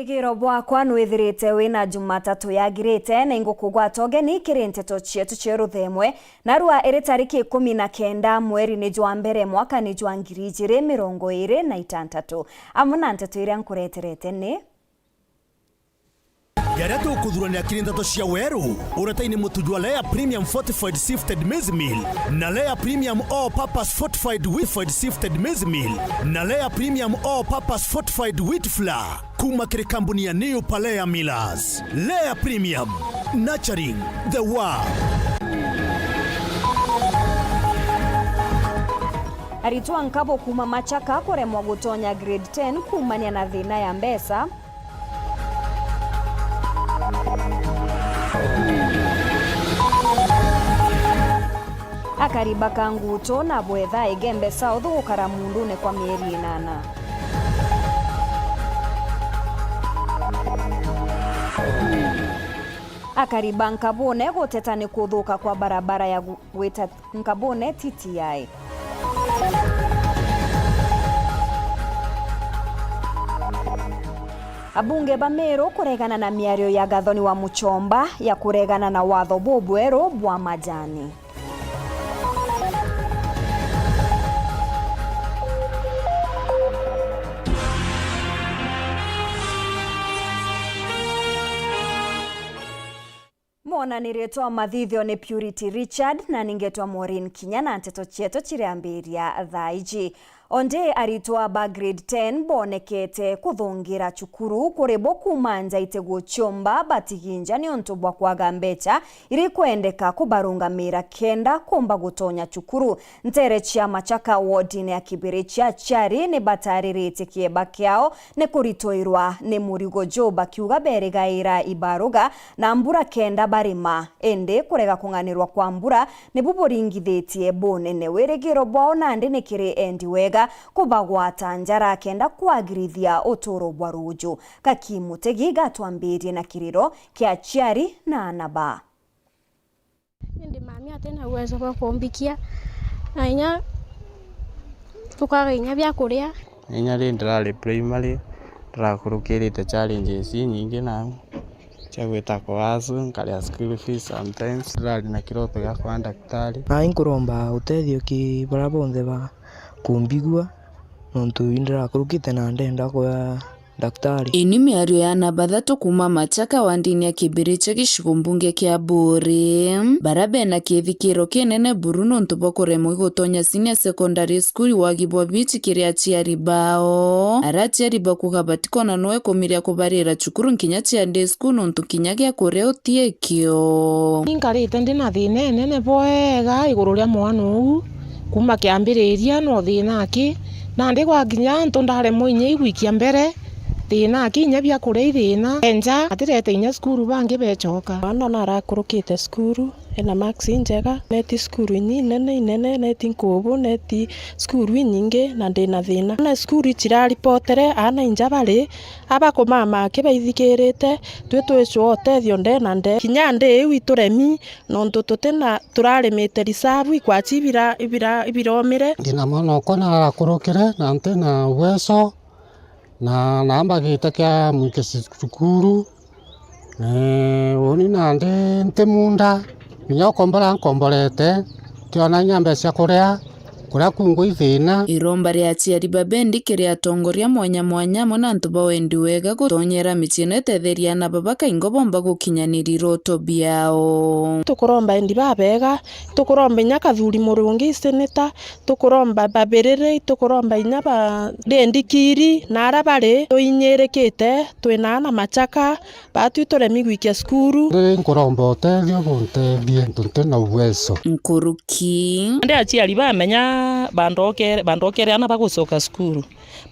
Wirigiro bwakwa nwithirite wina Jumatatu yagirite na ingukugwata ogeni kiri nteto cietu cia ruthemwe narua iri tariki 19 mweri ni jwa mbere mwaka ni jwa 2026 amuna nteto iria nkureterete ni Garato kuthurania kirindato cia weru urataini mutujwa Lea Premium Fortified Sifted Maize Meal na Lea Premium All Purpose Fortified Wheat Sifted Maize Meal na Lea Premium All Purpose Fortified Wheat Flour kuma kiri kampuni ya New Palea Millers. Lea Premium, nurturing the world. Aritwa nkabo kuma machaka kuremwa gutonya grade 10 kumania na thina ya mbesa. Akariba kanguto na bwetha igembe South gukara mundune kwa mieri 8. Akariba nkabone guteta ni kuthuka kwa barabara ya gwita nkabone TTI. Abunge ba Meru kuregana na miario ya gathoni wa Muchomba ya kuregana na watho bobwero bwa majani. Mona niretwa mathithio ni Purity Richard na ningetwa Maureen Kinya na nteto cieto chiriambiria thaiji. Onde aritwa ba grade 10 bonekete kuthungira chukuru kuribo kumanja itego chomba batiginja ni ontobwa kwa gambecha iri kwendeka kubarungamira kenda kumba gutonya chukuru ntere chia machaka wodine ya Kibiricha chari ni bataririte kieba kiao ne kuritoirwa ne murigo joba kiuga beregaira ibaruga na mbura kenda barima ende kurega kunganirwa kwa mbura ne buboringithetie bonene weregero bwao nande ne kire endi wega kubagwata njara kenda kwagirithia utoro bwa ruju kakimutegi gatwambirie na kiriro kia chiari na anaba. Ndi mami atena uwezo wa kuombikia na inya tukaga inya bya kuria inya rindira primary turakurukirite challenges nyingi na chagwita kwasu nkaria school fees sometimes rali na kiroto ya kwa daktari na inkuromba utethio ki barabonde ba kumbigua nontu indira kurukite na ndenda kwa daktari. Ini miario ya nabathatu kuma machaka wa ndini ya Kibiricha gicigo mbunge kia Buri barabe na kithikiro kinene buru nontu bwa kuremwa gutonya senior secondary school wagibwa bichi kiria chiari bao arachiari bakuga batikona noe kumiria kubarira cukuru nkinya chia day school nontu kinya gia kuria utiekio inkarite ndina thina nene boega iguru ria mwana u kuma kiambiriria no thina aki na ndi kwa nginya ntu ndare muinye igwikia mbere thina aki nya bya kuria thina enja atirete inya skuru bangi bechoka wana narakurukite skuru ena max njega neti skuru nene neti nkubu neti skuru nyingi na ndina thina na skuru chiraripotere ana inja bari abakomama kibaithikirite twitwicwo tethio ndena nde kinya ndi wituremi nontu tutena turarimite risavu ikwachibira ibiromire ndina mwana okona arakurukire na ntena uwezo na namba gita kia mwike sukuru oni nande ntemunda nyokombora nkomborete kiona nyambe cia kuria kungu ithina iromba ria chiari babendi kiria tongoria mwanya mona ntuba wendi wega gutonyera michino etetheria na babaka ingobomba gukinyaniri roto biao tukuromba endi babega tukuromba nyaka thuri murungi seneta tukuromba babirire tukuromba inya ba ndikiri na arabare tuinyerekete twinana machaka batu turemigwikia skuru nkuromba otethio guntethie ntunte na uwezo nkuruki ndi achiari bamenya bandokere ana bagucoka skuru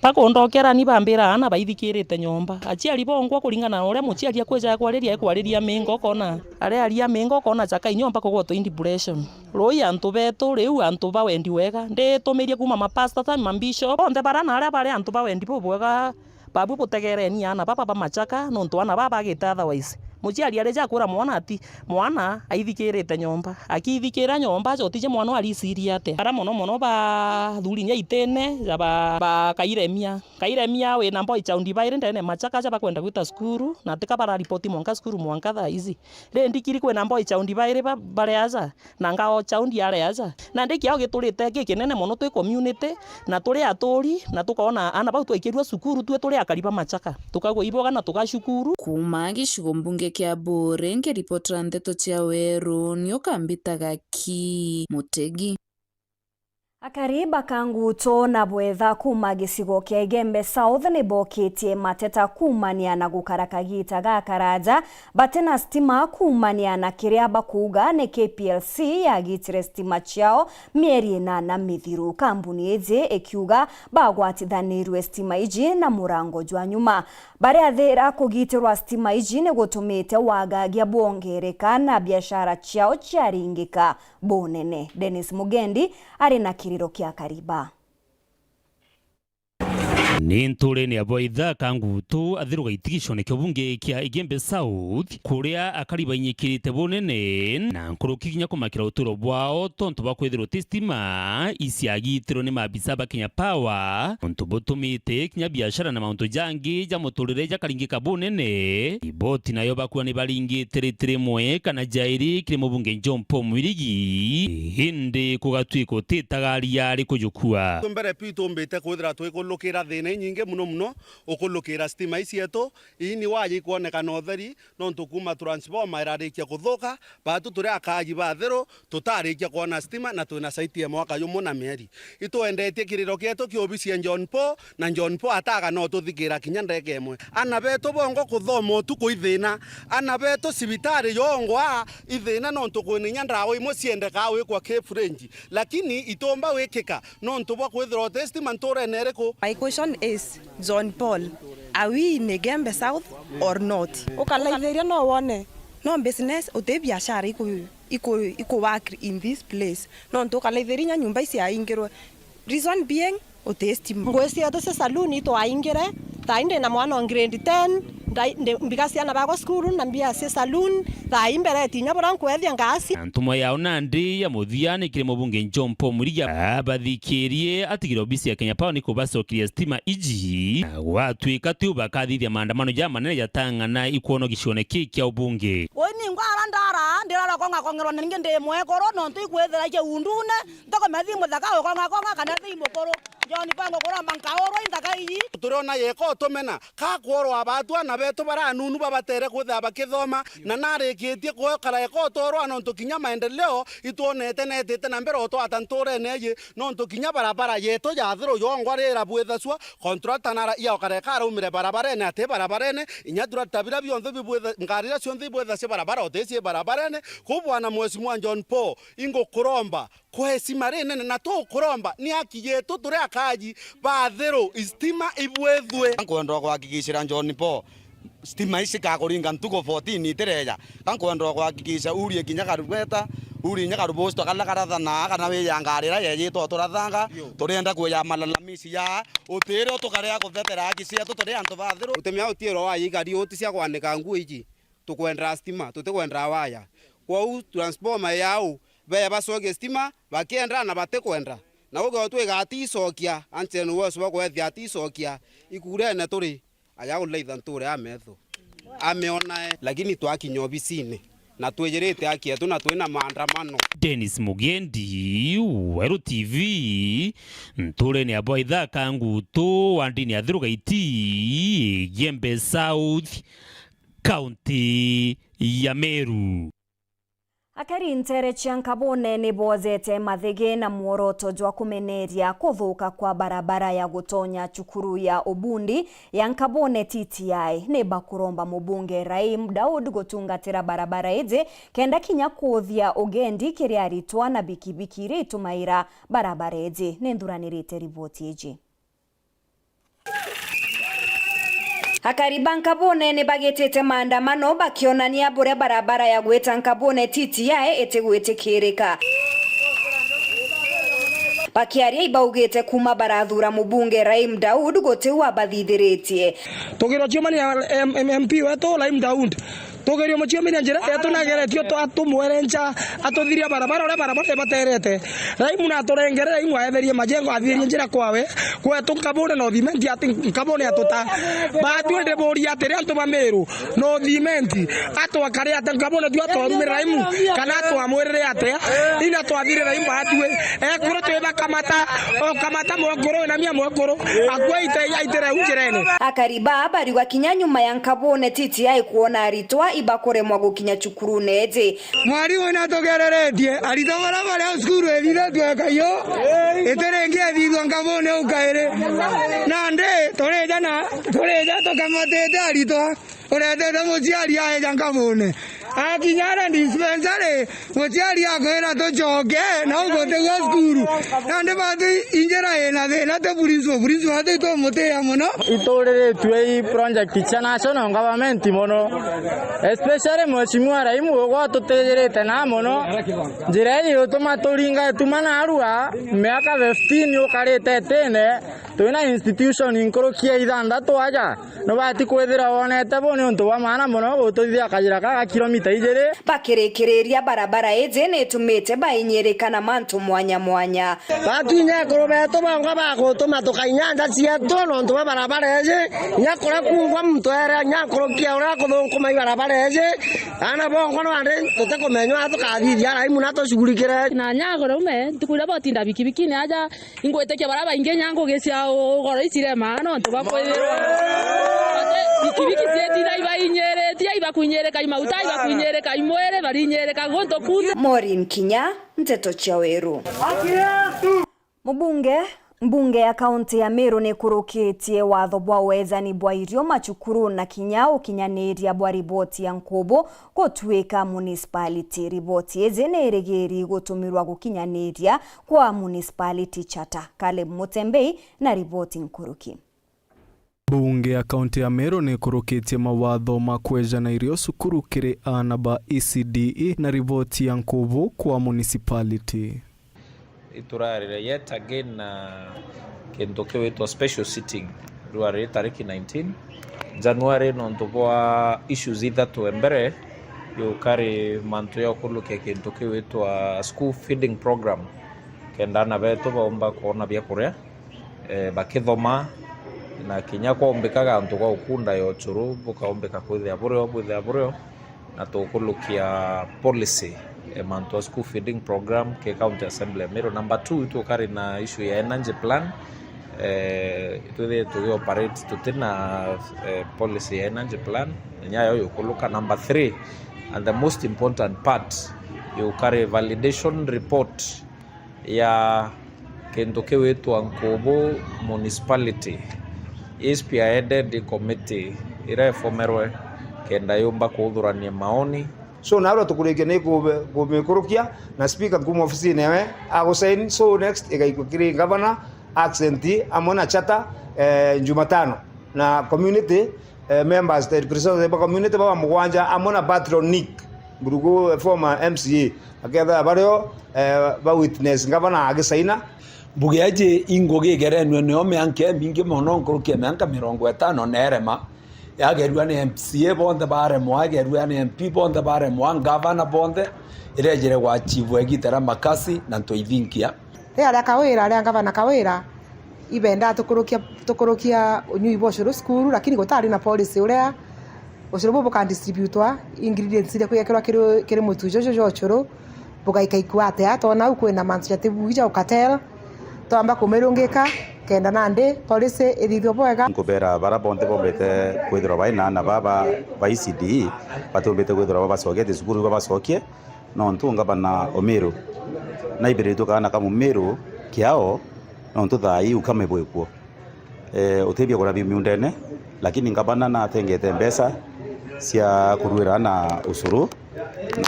bakondokera ni bambira ana baithikirite nyomba achiari bongwa kuringana na uria muchiari akweja kwariria mingo kona aria mingo kona chaka inyomba kugoto depression roi antu betu riu antu ba wendi wega ndi tumirie kuma mapasta ta mambisho onde barana aria bari antu ba wendi bobwega babu butegereni ana baba ba machaka nontu ana baba gita otherwise muciari areja kura mwana ati mwana aithikirite nyomba akithikira nyomba jotije mwana ariciria ate ara mono ba thurinya itene ja ba kairemia we na boy chaundi baire ndene machaka ja bakwenda gwita skuru na tika bara ripoti mwanka skuru mwanka tha izi re ndikiri kwe na boy chaundi baire bare aja na ngao chaundi are aja na ndiki ao giturite gikinene mono twi community na turi aturi na tukona ana bau twikirwa sukuru turi akariba machaka tukagwa iboga na tukashukuru kuma gicigo mbunge kia Bore ngiripotera ndeto cia weru niukambitaga ki Mutegi. Akariba kanguto na bwetha kuma gicigo kia Igembe South ni boketie mateta kumania na gukarakagita gakaraja batena stima kumania na kiria bakuga ni KPLC yagitire stima ciao mieri na mithiru. Kambuni eje ekiuga bagwatithanirwe stima iji na murango jwa nyuma bare athira kugitirwa stima iji ni gutumite wagagia bongereka na biashara ciao ciaringika bonene. Dennis Mugendi ari na kiriro kia Kariba. Nintore ni aboitha kangutu athiruga itigishone kibunge kia Igembe South kuria Akariba inyikirite bonene na nkuruki kinya kumakira uturo bwao tonto bakwithirwo tistima isiagitiro ni mabisa ba Kenya Power onto botumite kinya biashara na maunto jangi ja muturire ja karingika bonene iboti nayo bakuwa ni baringitire mwe kana jairi kire mubunge John Paul Mwirigi hindi kugatwiko titagaria ari kujukua mbere pito mbete kwithira twikulukira thina nyinge muno ukulukira stima isieto ini waje kuonekana utheri no ntukuma transformer irarikia kuthuka batu turi akaji bathero tutarikia kuona stima na twina site mwaka yumu na mieri itwendetie kiriro kieto kiobicie John Paul na John Paul ataga no tuthikira kinya ndege imwe ana beto bongo kuthoma tuku ithina ana beto sibitari yongwa ithina no ntukwininya ndawo imwe ciende kawe kwa Cape Range lakini itomba wekeka no ntubwa kwithiro stima ntore nereko. My question is, John Paul, are we in Igembe South or not? Ukalaithiria no wone. No business uti biashara iko work in this place. No ntukalaithiria nyumba isi aingirwe. Reason being uti stima. Ngwesi ate se saloon ito aingire, tainde na mwana on grade 10, mbigasi ana bago school na mbia se saloon, taimbere tinya bora nkwethia ngasi. Ntumo yao nandi ya muthiani kire mubunge John Paul Mwirigi abathikirie atigiro bisi ya Kenya Power niko basokiria stima iji watwika tu bakathithia maandamano ja manene yatangana ikuono gicione kiki ya ubunge. Oni ngwara ndara ndirara kongerwa ninge ndemwe koro no ntuikwethera ke undune ndoko methi muthaka konga kana thi mukoro John Pango kora mankaoro indaka iyi turona yeko tomena ka kworo abatu ana beto bara nunu babatere kwetha bakithoma na narekitie ko kala yeko toro ano ntukinya maendeleo ituonete netete na mbere oto atantore neye no ntukinya barabara yeto yathiro yongwarira bwetha swa contractor nara iya kare kara umire barabara ne ate barabara ne inyatura tabira byonthe bibwetha ngarira cionthe bwetha se barabara otesi barabara ne kubwana mwesimu John Paul ingo kuromba kwesima rene na to kuromba ni haki yetu turi akaji bathero stima ibwethwe kankwenda kuhakikishira John Paul stima isi kakuringa ntuko 14 itereja kankwenda kuhakikisha urie kinya karubeta uri nya karubosto kala karathana kana we yangarira yeje to turathanga turenda kuya malalamisi ya utire tukarea kuthetera haki cia turi antu bathero utemia utiero wa igari utisia kwanika nguo iji tukwenda stima tutikwenda waya kwa transformer yao be basoge stima bakienda na batekwenda na ugo twe gati icokia anchen weso bakwethia ati icokia ikurene turi aya uleitha nturi ametho ameona lakini twakinyo bicine na twejerete haki yetu na twina maandamano. Dennis Mugendi, Weru TV, ntore ni aboitha kangutu wandini athiruga iti Igembe South County ya Meru. Akari ntere Chiankabone ni bozete mathige na muoroto jwa kumeneria kuthuka kwa barabara ya gutonya chukuru ya Obundi ya Nkabone TTI ni bakuromba mubunge Raim Daud gutungatira barabara ije kenda kinya kuthia ugendi kiria ritwa na bikibiki ritumaira barabara ije ni nduranirite riboti iji. Akariba Nkabone ni bagetete maandamano bakionania bure barabara ya gweta Nkabone TTI etegwetekirika. Bakiaria ibaugete kuma barathura mubunge Raim Daud gotewa bathithiretie. Tugiro chuma ni MP wetu Raim Daud tugerio mucio menya njira tunageretio atumwerenja atuthiria barabara ore barabara baterete raimu na turengere raimu aetherie majengo athirie njira kwawe kwetu kabone no thimenti ati kabone atuta batu de boria tere antu mameru no thimenti atwa kare ati kabone tu atwa raimu kana atwa mwirire ate ina twathire raimu atwe ekuro tweba kamata mwakoro na mia mwakoro akwaite yaitere unjirene akariba bari wakinya nyuma ya nkabone TTI kuona aritwa ibakore mwagukinya cukuru neze mwari wona togereretie arito bara skuru elira twakayo eterenge thithwa nkabone ukaire nande toreja tokamatete arito uretete muciari aeja nkabone akinyara dispensary muciari akwira tucoke na ugotegwa skuru nande batu injera ena te police batu tomutea muno itoreretwe i project cha national government mono especially mheshimiwa raimu gwatutegerete na mono njira iyo tumaturinga tumana arua miaka 15 ukarite tene twina institution inkorokia ithandatu aja no bati kwithira wonete bo ni untu wa maana mono gututhia kajira ka kilomita igiri bakirekereria barabara eje netumite bainyerikana mantu mwanya batunya korobeto banga bagutuma tukainyanda cietu no ntu barabara eje nyakora kuwa mtu era nyakorokia ura kuthukuma barabara eje ana bongo no ande tutakomenywa atukathithia raimu nato shughulikire na nyagora ume tukura botinda bikibiki ni aja ingwetekia barabara inge nyango gecia goro icire maana ntu bakwithirwa bikibiki cietira ibainyerete ibakunyereka imauta ibakunyereka imwere barinyereka gonto kuza Maureen Kinya Nteto cia Weru Mbunge ya kaunti ya Meru ni kurukitie watho bwa wezani bwa irio machukuru na Kinya ukinyaniria bwa riboti ya Nkobo gutwika municipality riboti eze nerigeri gutumirwa gukinyaniria kwa municipality chata Caleb Mutembei na riboti nkuruki Bunge ya kaunti ya Meru ni kurukitie mawatho makweja na irio sukuru kiri anaba ECDE na riboti ya Nkobo kwa municipality iturarire yet again na kendo kiwitwa special sitting ruare tariki 19 January no ntobwa issues ithatu embere yukari mantu ya kuluke kendo kiwitwa school feeding program kenda na beto baomba kuona bya kuria bakithoma na Kinya kwaombekaga antu kwa ukunda yo churu bukaombeka kwithia buryo na tukulukia policy manto school feeding program ke county assembly Meru. Number 2 tukari na issue ya energy plan to operate tutina policy ya energy plan nyayo yokuluka. Number 3 and the most important part you carry validation report ya kendoke wetu Nkobo municipality is spearheaded committee irefomerwe kenda yomba kuhudhurania maoni so na tukurekia ni kumikurukia na speaker kuma ofisi newe agosaini so next igaikukiri governor accent amona chata Jumatano na community members the representative community baba mugwanja amona patronic burugo former MCA aketha bario ba witness governor agisaina bugeje ingoge gerenwe no meanke mingi mono nkurukia meanka 50 nerema yagerwa ni MCA bonde bare mwagerwa ni MP bonde bare mwangavana bonde irejere wa chivu egitera makasi na ntoithinkia ya kawira ya gavana kawira ibenda tukurukia nyui boshoro skuru lakini gotari na policy urea boshoro bo kan distributwa ingredients ile kuyekera kire mutujo jojo bugaikaikwate atona ukwena mantu yatebuja ukatela toamba kumerungika kenda nande policy ithithio bwega nkubera barabonde bombete kwithira baina na baba ba ECD batombete kwithira baba soke sukuru baba soke no ntunga bana Omeru na ibiritu kana kama Meru kiao no ntuthai ukame bwekuo utebia kora miundene lakini ngabana na tengete mbesa cia kuruira na usuru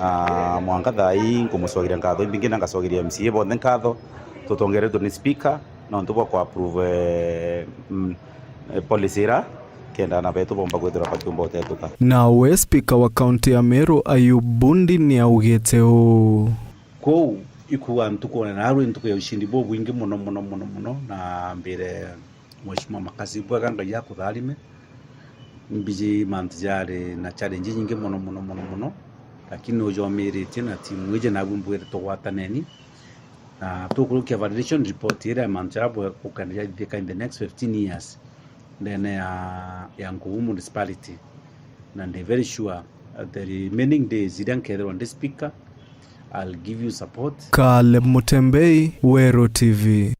na mwanga thai kumuswagira ngatho imbingina ngasogiria MCA bonde ngatho tutongereto ni speaker no ntubo kwa approve policy ra kenda na beto bomba kwethira patumbo tetuka nawe speaker wa kaunti ya Meru Ayub Bundi ni augete o ko ikuwa ntukona naru ntuko ya ushindi bo bwingi muno na mbere mheshimiwa makazi bwaga nga yakuthalime mbiji mantijare na challenge nyingi muno lakini ujomirite na timu ije nabumbuire tugwataneni na tukurukia validation report ira manjabo kukandia in the next 15 years then ya Nguvu municipality and I'm very sure the remaining days idankether on this speaker I'll give you support. Caleb Mutembei, Wero TV.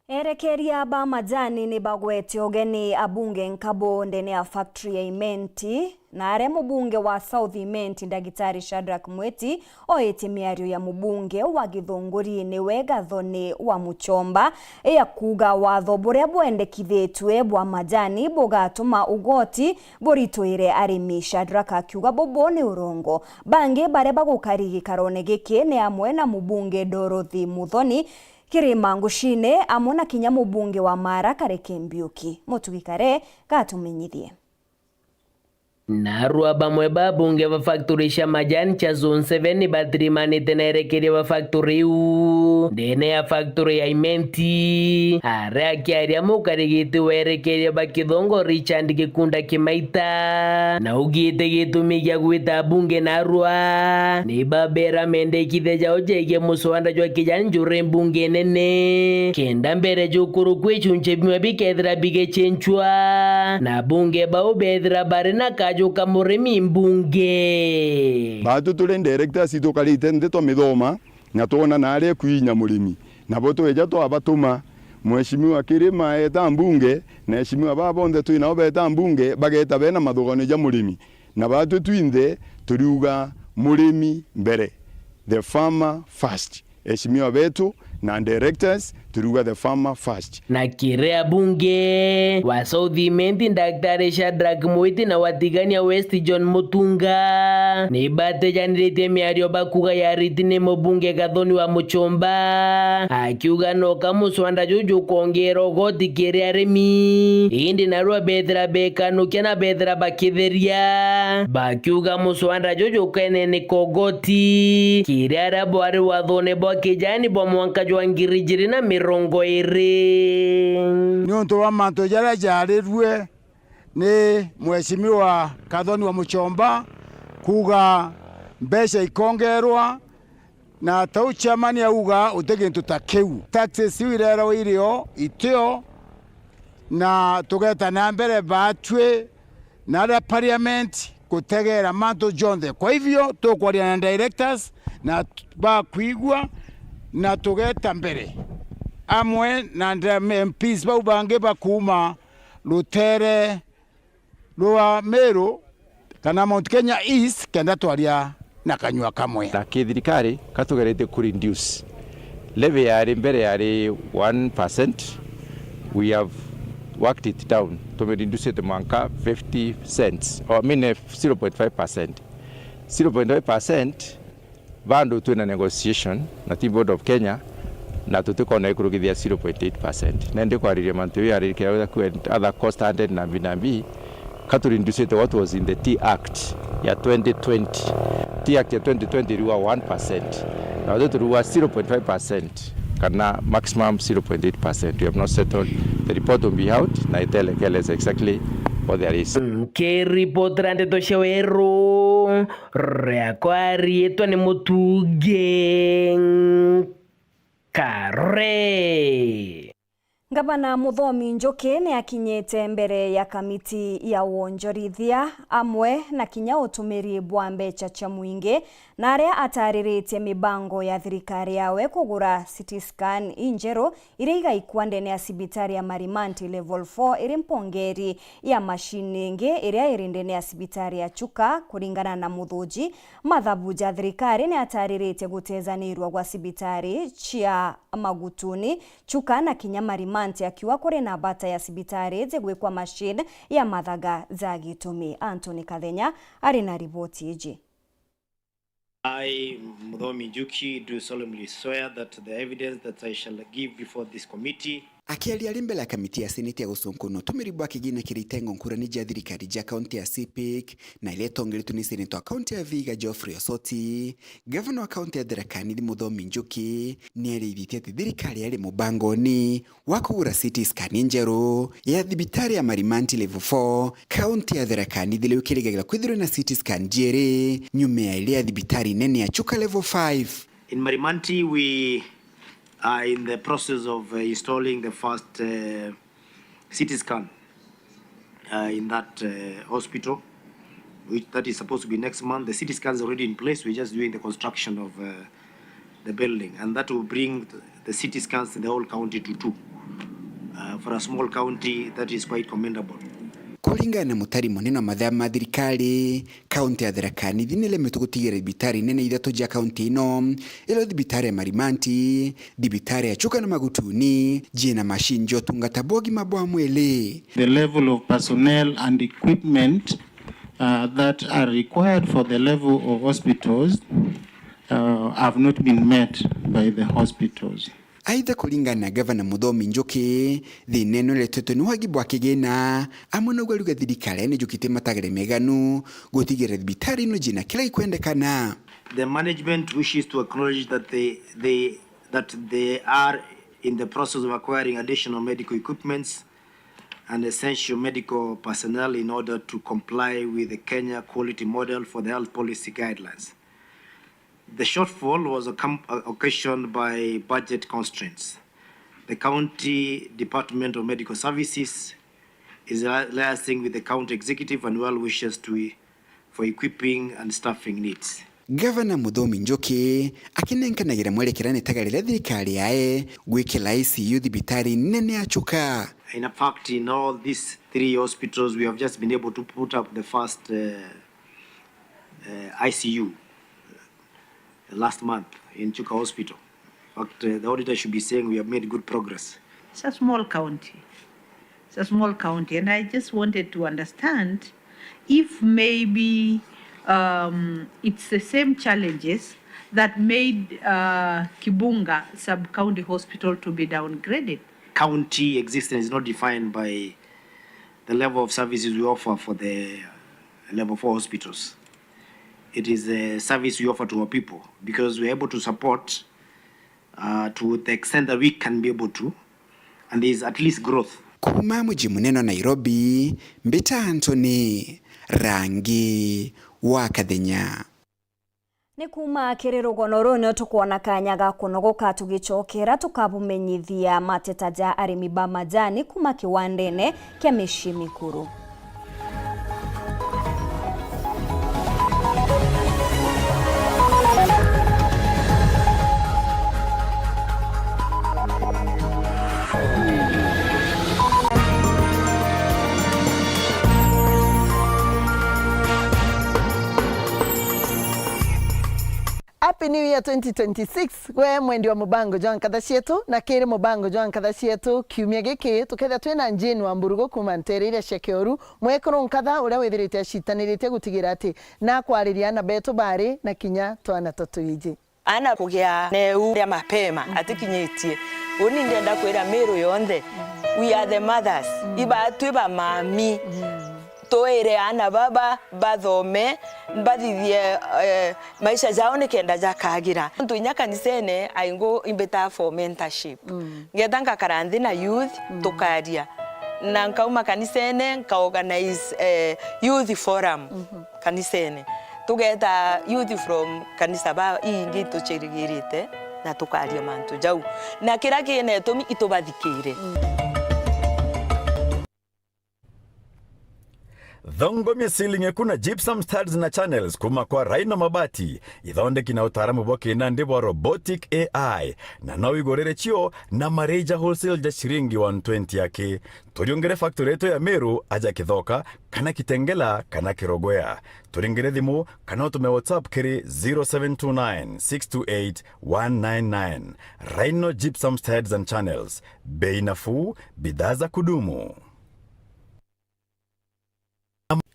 Erekeria ba majani ni bagwete ogeni abunge nkabo ndene ya factory ya imenti na are mubunge wa South Imenti Ndagitari Shadrack Mweti oete miario ya mubunge wa Githunguri ni wega thoni wa Muchomba ya kuga watho buria bwendekithetwe bwa majani bugatuma ugoti buritoire arimi. Shadrack akiuga bobo ni urongo bange bare bagukarigi karone giki ni amwe na mubunge Dorothy Muthoni Kirima Ngushine amona kinya mubunge wa Mara Kareke Mbiuki mutugikare gatumenyithie. Narua bamwe babunge ba factory sha majani cha zone 7 badrimani tenerekeria ba factory u ndene ya factory ya imenti are akiaria mukarigiti werekeria ba Kithongo Richard Gikunda Kimaita na ugite gitumi gya gwita bunge Narua ni babera mende kitheja ojege muswanda jwa kijani jure bunge nene kenda mbere jukuru kwechunche bimwe bikethira bigechenchwa na bunge ba ubethira barena joka murimi mbunge batu tule director sitokalite ndeto midoma na tuona nale kuinya murimi na boto eja to abatuma mheshimiwa Kirima eta mbunge na mheshimiwa babonde tu ina obeta mbunge bageta bena madogano ja murimi na batu twinde turiuga murimi mbere, the farmer first. Mheshimiwa betu na directors turuga the farmer first. Na kirea bunge wa South Imenti Daktari Shadrack Mwiti na watigania West John Mutunga ni bate janirite miario bakuga ya ritine mubunge Gathoni wa Muchomba akiuga no kamuswanda juju kongero goti kirea remi indi Narua bethra bekanu kena bethra bakitheria bakiuga muswanda juju kenene kogoti kirea rabo ari wathone bo kijani bo mwanka jwa ngirijiri na mirongo iri nionto wa manto jara jarirwe ni mheshimiwa Gathoni wa Muchomba kuga mbesha ikongerwa na tau chairman auga utegintu takeu taxes irero irio itio na tugeta na mbere batwe na parliament kutegera manto jonde. Kwa hivyo tukwaria na directors na bakwigwa na tugeta mbere amwe na MPs bau bange bakuma Lutere Rua Meru kana Mount Kenya East kenda twaria na kanywa kamwe na kithirikari katugerete ku reduce levy yari mbere yari 1%. We have worked it down to reduce it manka 50 cents or 0.5%. 0.5% bando tuna negotiation na Team Board of Kenya na tutukona ikurugithia 0.8%. Nende kwa riri mantu yari kia ku other cost added na binambi katu reduce what was in the Tea Act ya 2020. Tea Act ya 2020 iliwa 1%. Na watu iliwa 0.5% kana maximum 0.8%. We have not settled. The report will be out na itele exactly what there is. Ke report rande to shawero reakwari eto ni mutuge kare. Gavana Muthomi Njoki ni akinyete mbere ya kamiti ya wonjorithia amwe na kinya utumiri bwa mbecha cha mwingi na aria ataririte mibango ya thirikari yawe kugura CT scan injero iria igaikwa ndene ya sibitari ya Marimanti level 4 iri mpongeri ya mashini ingi iria iri ndene ya sibitari ya Chuka. Kuringana na Muthuji, mathabu ja thirikari ni ataririte gutezanirwa gwa sibitari chia Magutuni, Chuka na kinya Marimanti akiwa kuri na bata ya sibitari zigwikwa machine ya mathaga za gitumi. Anthony Kathenya ari na ripoti iji. I, Muthomi Njoki, do solemnly swear that the evidence that I shall give before this committee Akiaria mbele ya kamiti ya seneti ya Gusonkono tumiribu akigina kiritengo nkurani ja thirikari ja kaunti ya CPIC na ile tongeretu ni senator kaunti ya Vihiga Geoffrey Osoti. Governor wa kaunti ya Tharaka Nithi Muthomi Njuki nĩarĩithĩtie atĩ thirikari yarĩ mũbango-inĩ wa kũgũra CT scan njerũ ya thibitari ya Marimanti level 4. Kaunti ya Tharaka Nithi rĩu kĩrĩgagĩra kwithirwo na CT scan njerũ nyuma ya ile ya thibitari nene ya Chuka level 5. In Marimanti, we are in the process of installing the first CT scan in that hospital, that is supposed to be next month. The CT scan is already in place. We're just doing the construction of the building, and that will bring the CT scans in the whole county to 2. For a small county, that is quite commendable. Kulingana na mutari munene wa mathaa ma thirikari, kaunti ya Tharaka Nithi nĩremetwo gũtigĩra thibitari nene ithatũ ja kaunti ĩno, ĩrĩ thibitari ya Marimanti, thibitari ya Chuka na Magutuni, jina machine jo tungata bogi mabwa mwele. The level of personnel and equipment that are required for the level of hospitals have not been met by the hospitals. Aidha kulingana na Gavana Muthomi Njuki, thĩna ĩno ĩretetwo nĩ wagi bwa kĩgĩna amwe na ũgwari wa thirikari nĩnjũkĩte matagere meganu gũtigĩra thibitari ĩno jina kĩrĩa ikwendekana. The management wishes to acknowledge that they are in the process of acquiring additional medical equipments and essential medical personnel in order to comply with the Kenya quality model for the health policy guidelines. The shortfall was occasioned by budget constraints. The County Department of Medical Services is liaising with the county executive and well wishes for equipping and staffing needs. Gavana Muthomi Njuki akinenkanagĩra mwerekerane tagarĩra thirikari yae gwĩkĩra ICU thibitari nene ya Chuka. In fact, in all these 3 hospitals, we have just been able to put up the first ICU last month in Chuka Hospital. In fact, the auditor should be saying we have made good progress. It's a small county. It's a small county, and I just wanted to understand if maybe it's the same challenges that made Kibunga Sub-County Hospital to be downgraded. County existence is not defined by the level of services we offer for the level 4 hospitals. It is a service we offer to our people because we're able to support to the extent that we can be able to, and there is at least growth. Kuma mji munene Nairobi, Mbita Anthony, Rangi wa Kathenya. Nĩ kuma kĩrĩrũgano rũnĩ tũkuona kanya ga kũnogoka tũgĩcokera tũkabumenyithia mateta ja arĩmi ba majani kuma kiwandene kĩa mĩciĩ mĩkũrũ. Happy New Year 2026. We mwendi wa mubango Joan Kadhasietu na kiri mubango Joan Kadhasietu kiumia giki tuketha twina njini wa mburugo kuma ntere iria Shekeoru mwekoro nkatha uria withirite citanirite gutigira ati na kwariria na beto bari na kinya twana tutuiji ana kugia neu ya mapema atikinyitie uni ndenda kwira miru yonthe we are the mothers iba tuba mamitoire ana baba bathome bathithie maisha jao ni kenda jakagira ntunya kanisene aingo imbeta for mentorship ngetanga karanthi na youth tukaria na nkauma kanisene nka organize youth forum kanisene tugeta youth from kanisa ba ingi tuchirigirite na tukaria mantu jau na kira kine tumi itubathikire Thongomia ceiling kuna gypsum studs na channels kuma kwa Raina Mabati ithondeki na utaramu boke na ndibwa robotic AI na no igorere chio na mareja wholesale ja shiringi 120 yake turiongere factory yetu ya Meru aja Kithoka kana Kitengela kana Kirogoya turingere thimu kana tume WhatsApp kiri 0729628199 Raino gypsum studs and channels bei nafuu bidhaa za kudumu.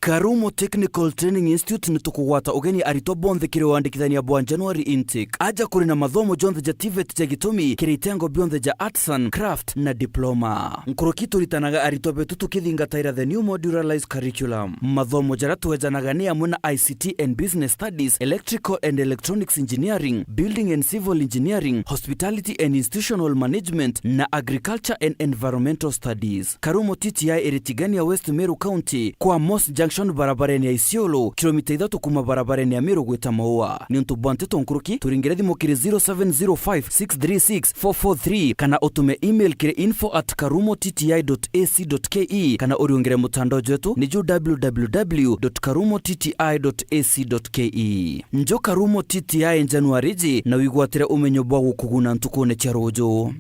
Karumo Technical Training Institute nitukugwata ugeni arito bonthe kiri wandikithania bwa January intake aja kuri na mathomo jonthe ja TVET ja gitumi kiri itengo bionthe ja arts and craft na diploma nkuruki turitanaga arito betu tukithingataira the new modularized curriculum mathomo jara twejanaga ni amwe na ICT and business studies, electrical and electronics engineering, building and civil engineering, hospitality and institutional management na agriculture and environmental studies. Karumo TTI iritigania West Meru County kwa Moss Junction barabarani ya Isiolo kilomita 3 kuma barabarani ya Meru gwita Maua. Ni ntubante tonkuruki turingire thimo kiri 0705636443 kana utume email kiri info@karumotti.ac.ke kana uriungire mutandao wetu ni www.karumotti.ac.ke. Njo Karumo TTI January ji na wigwatire umenyo bwa gukuguna ntukone cia rojo.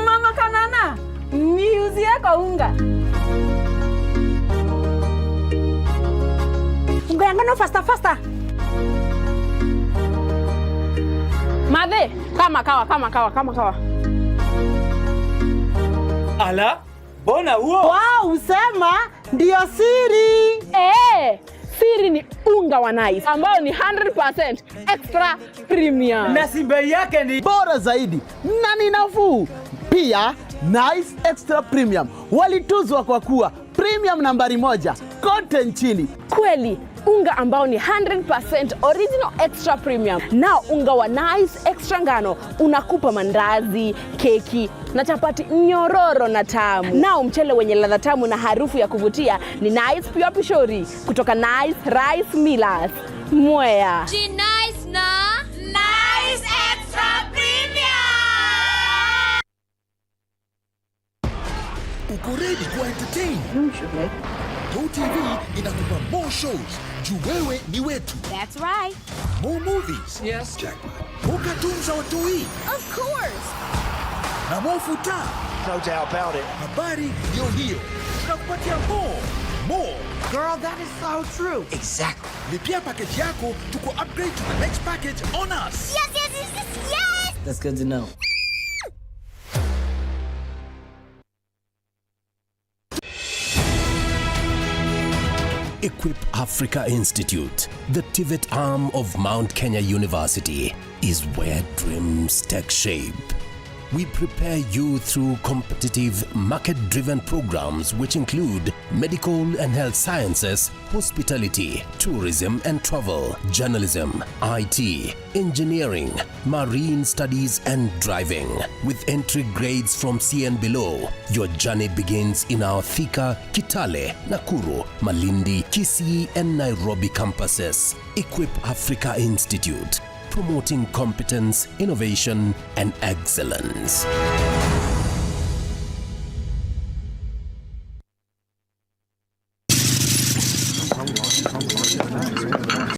Mama Kanana, niuzie kwa unga. Unga yangu no faster. Madhe, kama kawa. Ala, bona huo? Wow, usema ndio siri. Siri ni unga wa Nice ambao ni 100% extra premium. Na bei yake ni bora zaidi na ni nafuu. Pia Nice Extra Premium walituzwa kwa kuwa premium nambari 1 kote nchini. Kweli, unga ambao ni 100% original extra premium. Nao unga wa Nice Extra ngano unakupa mandazi, keki na chapati nyororo na tamu. Nao mchele wenye ladha tamu na harufu ya kuvutia ni Nice Pure Pishori kutoka Nice Rice Millers. Mwea. Nice na Nice Extra Premium. Uko ready ku entertain? GoTV inakupa more shows. Juu wewe ni wetu. That's right. More movies. Yes. Jackpot. More cartoons za watoi. Of course. Na more futa. No doubt about it. Habari ndio hiyo. Tunakupatia more. Girl, that is so true. Exactly. Lipia package yako tuko upgrade to the next package on us. Yes. That's good to know. Equip Africa Institute, the TVET arm of Mount Kenya University, is where dreams take shape. We prepare you through competitive, market-driven programs which include medical and health sciences, hospitality, tourism and travel, journalism, IT, engineering, marine studies and driving. With entry grades from C and below, your journey begins in our Thika, Kitale, Nakuru, Malindi, Kisii and Nairobi campuses. Equip Africa Institute, promoting competence, innovation, and excellence.